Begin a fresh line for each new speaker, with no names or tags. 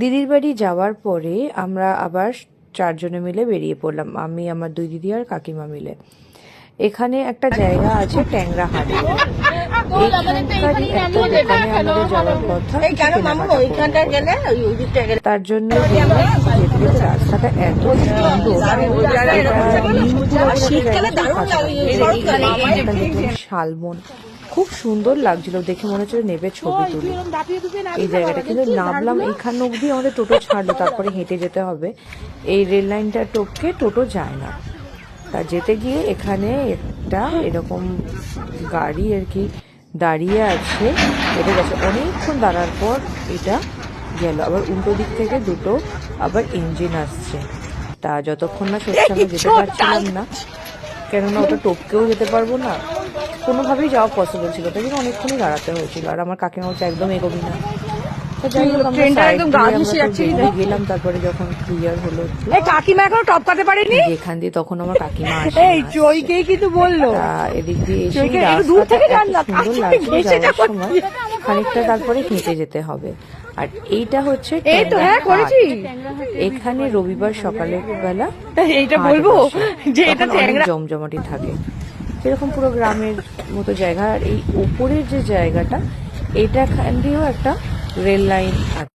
দিদির বাড়ি যাওয়ার পরে আমরা আবার 4 জনে মিলে বেরিয়ে পড়লাম, আমি, আমার 2 দিদি আর কাকিমা মিলে। এখানে একটা জায়গা আছে ট্যাংরাহাটে, এইখানকারই একটা দোকানে আমাদের যাওয়ার কথা তার জন্য রাস্তাটা এত সুন্দর, শালবন খুব সুন্দর লাগছিল দেখে, মনে হচ্ছিল নেবে ছবি তুলি। এই জায়গাটা কিন্তু নামলাম এইখান অবধি, আমাদের টোটো ছাড়লো, তারপরে হেঁটে যেতে হবে। এই রেল লাইনটা টপকে টোটো যায় না। তা যেতে গিয়ে এখানে একটা এরকম গাড়ি আর কি দাঁড়িয়ে আছে, এটা গেছে অনেকক্ষণ দাঁড়ার পর এটা গেল। আবার উল্টো দিক থেকে দুটো আবার ইঞ্জিন আসছে। তা যতক্ষণ না সত্যি আমরা যেতে পারছিলাম না, কেননা ওটা টপকেও যেতে পারবো না, কোনোভাবেই যাওয়া পসিবল ছিল, তাই জন্য অনেকক্ষণই দাঁড়াতে হয়েছিল। আর আমার কাকিমা হচ্ছে একদম এগোবি না। যাই হোক আমরা গেলাম, তারপরে যখন ক্লিয়ার হলো
কাকিমা এখনো টপকাতে পারেনি
এখান দিয়ে, তখন আমার কাকিমা
কিন্তু বললো
এদিক দিয়ে এসে সুন্দর লাগছে যাওয়ার সময় খানিকটা, তারপরে হেঁটে যেতে হবে। আর এইটা হচ্ছে এখানে রবিবার সকালের বেলা
এইটা বলবো যে এটা
জমজমাটি থাকে, সেরকম পুরো গ্রামের মতো জায়গা। আর এই উপরের যে জায়গাটা, এটা এখান দিয়েও একটা রেল লাইন আছে।